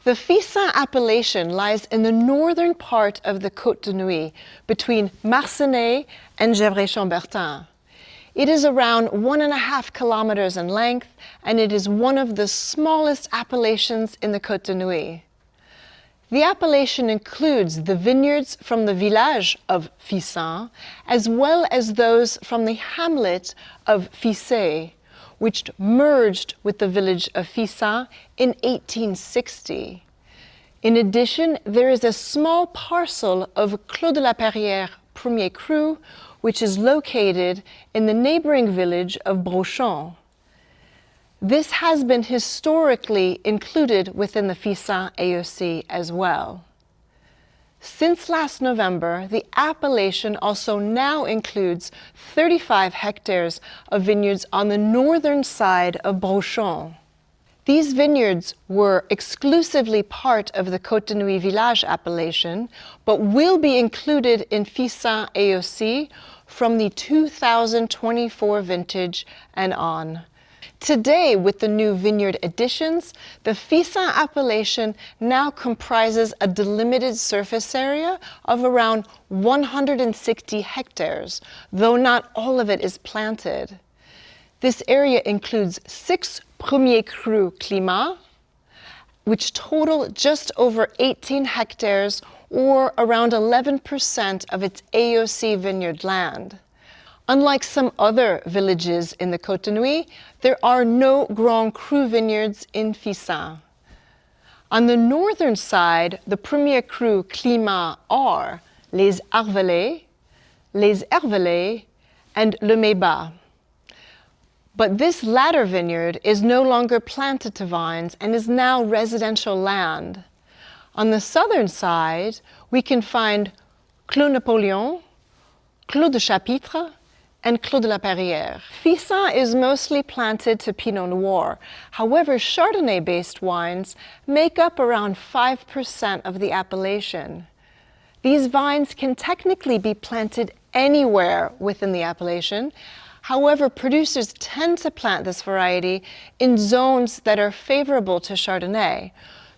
The Fissaint appellation lies in the northern part of the Côte de Nuits, between Marcenais and Gevrey-Chambertin. It is around 1.5 kilometers in length, and it is one of the smallest appellations in the Côte de Nuits. The appellation includes the vineyards from the village of Fissaint, as well as those from the hamlet of Fissay, which merged with the village of Fissaint in 1860. In addition, there is a small parcel of Clos de la Perrière Premier Cru, which is located in the neighboring village of Brochon. This has been historically included within the Fissaint AOC as well. Since last November, the appellation also now includes 35 hectares of vineyards on the northern side of Brochon. These vineyards were exclusively part of the Côte de Nuits Village appellation, but will be included in Fissaint AOC from the 2024 vintage and on. Today, with the new vineyard additions, the Fissaint appellation now comprises a delimited surface area of around 160 hectares, though not all of it is planted. This area includes 6 Premier Cru Climat, which total just over 18 hectares or around 11% of its AOC vineyard land. Unlike some other villages in the Côte de Nuits, there are no Grand Cru vineyards in Fissaint. On the northern side, the Premier Cru Climat are Les Arvelets, Les Hervelets, and Le Mets-Bas. But this latter vineyard is no longer planted to vines and is now residential land. On the southern side, we can find Clos Napoléon, Clos de Chapitre, and Clos de la Perrière. Fissaint is mostly planted to Pinot Noir. However, Chardonnay-based wines make up around 5% of the appellation. These vines can technically be planted anywhere within the appellation. However, producers tend to plant this variety in zones that are favorable to Chardonnay,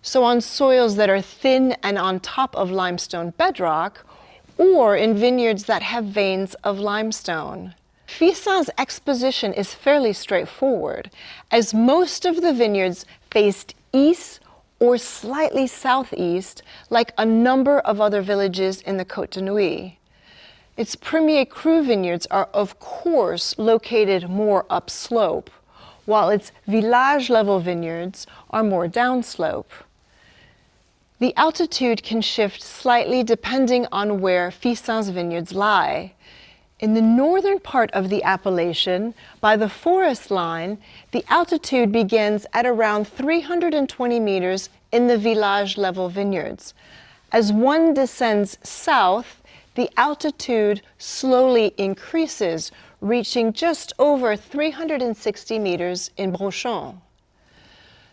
so on soils that are thin and on top of limestone bedrock, or in vineyards that have veins of limestone. Fissaint's exposition is fairly straightforward, as most of the vineyards faced east or slightly southeast, like a number of other villages in the Côte de Nuits. Its Premier Cru vineyards are, of course, located more upslope, while its village-level vineyards are more downslope. The altitude can shift slightly depending on where Fissaint's vineyards lie. In the northern part of the appellation, by the forest line, the altitude begins at around 320 meters in the village-level vineyards. As one descends south, the altitude slowly increases, reaching just over 360 meters in Brochon.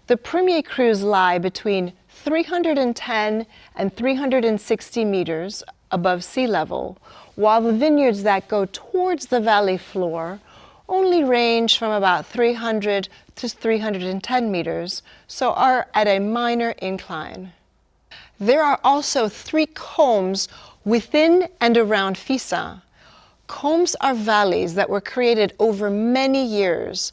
The Premier Crus lie between 310 and 360 meters above sea level, while the vineyards that go towards the valley floor only range from about 300 to 310 meters, so are at a minor incline. There are also 3 combes within and around Fissaint. Combes are valleys that were created over many years.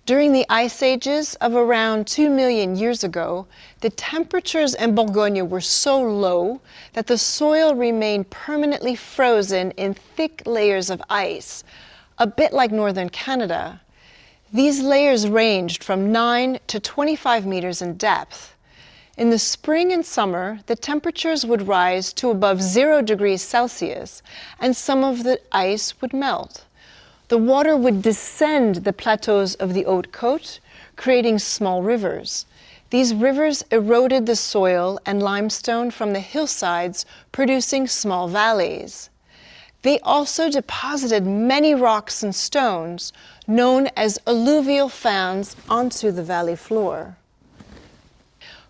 During the ice ages of around 2 million years ago, the temperatures in Bourgogne were so low that the soil remained permanently frozen in thick layers of ice, a bit like northern Canada. These layers ranged from 9 to 25 meters in depth. In the spring and summer, the temperatures would rise to above 0 degrees Celsius, and some of the ice would melt. The water would descend the plateaus of the Haute Côte, creating small rivers. These rivers eroded the soil and limestone from the hillsides, producing small valleys. They also deposited many rocks and stones, known as alluvial fans, onto the valley floor.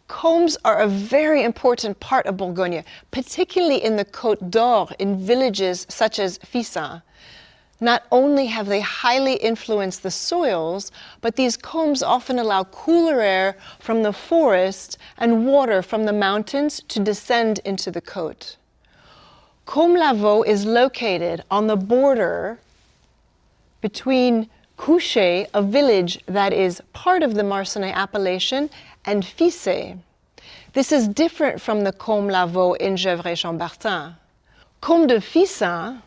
Combes are a very important part of Bourgogne, particularly in the Côte d'Or in villages such as Fissaint. Not only have they highly influenced the soils, but these combs often allow cooler air from the forest and water from the mountains to descend into the côte. Combe-Lavaux is located on the border between Couché, a village that is part of the Marcenais appellation, and Fissé. This is different from the Combe-Lavaux in Gevrey-Chambertin. Combe de Fissin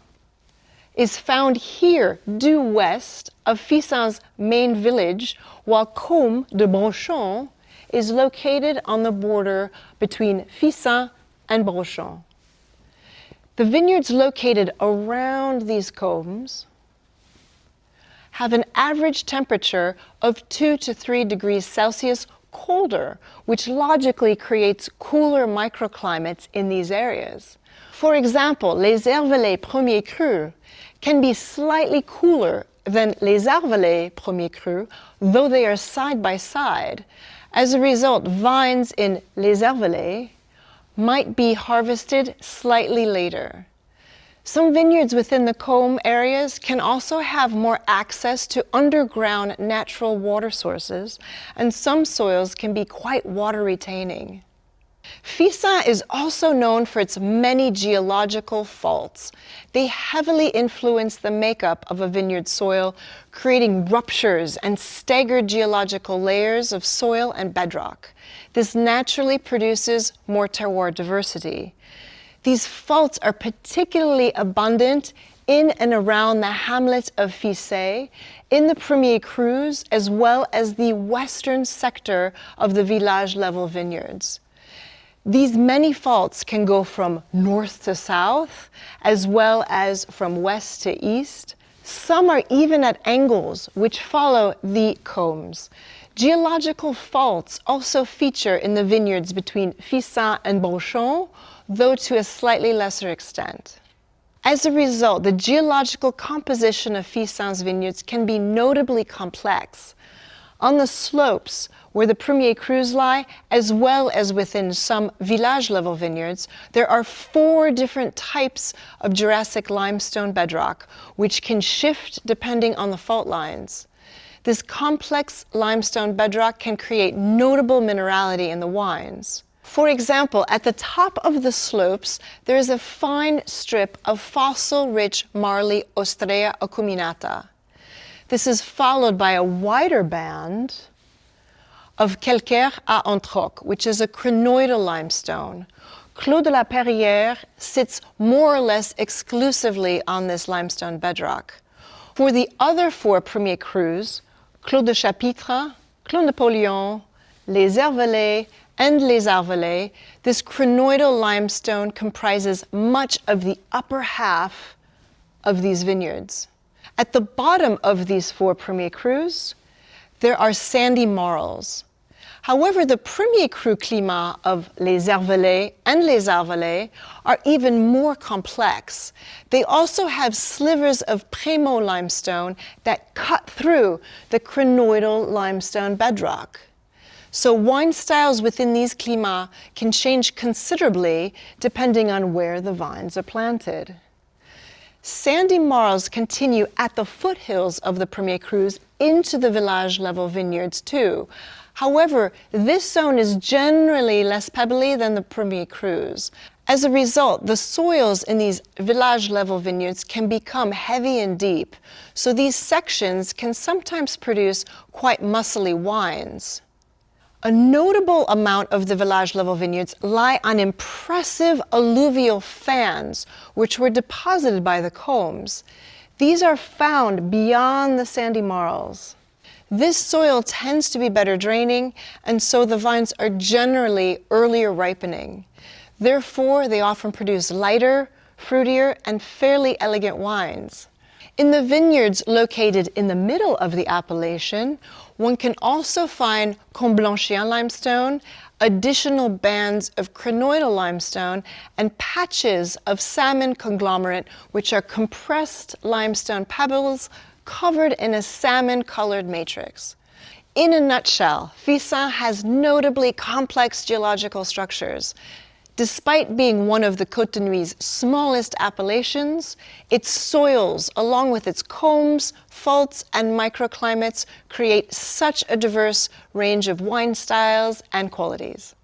is found here due west of Fissin's main village, while Combe de Brochon is located on the border between Fissin and Brochon. The vineyards located around these combes have an average temperature of 2 to 3 degrees Celsius colder, which logically creates cooler microclimates in these areas. For example, Les Hervelets Premier Cru can be slightly cooler than Les Arvelets Premier Cru, though they are side by side. As a result, vines in Les Hervelets might be harvested slightly later. Some vineyards within the Combe areas can also have more access to underground natural water sources, and some soils can be quite water retaining. Fissin is also known for its many geological faults. They heavily influence the makeup of a vineyard soil, creating ruptures and staggered geological layers of soil and bedrock. This naturally produces more terroir diversity. These faults are particularly abundant in and around the hamlet of Fissé, in the Premier Crus, as well as the western sector of the village level vineyards. These many faults can go from north to south, as well as from west to east. Some are even at angles, which follow the combes. Geological faults also feature in the vineyards between Fissin and Brochon, though to a slightly lesser extent. As a result, the geological composition of Fissin's vineyards can be notably complex. On the slopes where the Premier Crus lie, as well as within some village-level vineyards, there are 4 different types of Jurassic limestone bedrock, which can shift depending on the fault lines. This complex limestone bedrock can create notable minerality in the wines. For example, at the top of the slopes, there is a fine strip of fossil-rich marly Ostrea acuminata. This is followed by a wider band of calcaire à entroque, which is a crinoidal limestone. Clos de la Perrière sits more or less exclusively on this limestone bedrock. For the other 4 Premier Crus, Clos de Chapitre, Clos Napoléon, Les Hervelets, and Les Arvelets, this crinoidal limestone comprises much of the upper half of these vineyards. At the bottom of these 4 Premier Crus, there are sandy marls. However, the Premier Cru climat of Les Hervelets and Les Arvelets are even more complex. They also have slivers of Prémaux limestone that cut through the crinoidal limestone bedrock. So wine styles within these climats can change considerably depending on where the vines are planted. Sandy marls continue at the foothills of the Premier Crus into the village-level vineyards too. However, this zone is generally less pebbly than the Premier Crus. As a result, the soils in these village-level vineyards can become heavy and deep, so these sections can sometimes produce quite muscly wines. A notable amount of the village-level vineyards lie on impressive alluvial fans, which were deposited by the combes. These are found beyond the sandy marls. This soil tends to be better draining, and so the vines are generally earlier ripening. Therefore, they often produce lighter, fruitier, and fairly elegant wines. In the vineyards located in the middle of the appellation, one can also find Comblanchien limestone, additional bands of crinoidal limestone, and patches of salmon conglomerate, which are compressed limestone pebbles covered in a salmon-colored matrix. In a nutshell, Fissin has notably complex geological structures. Despite being one of the Côte de Nuit's smallest appellations, its soils, along with its combes, faults, and microclimates, create such a diverse range of wine styles and qualities.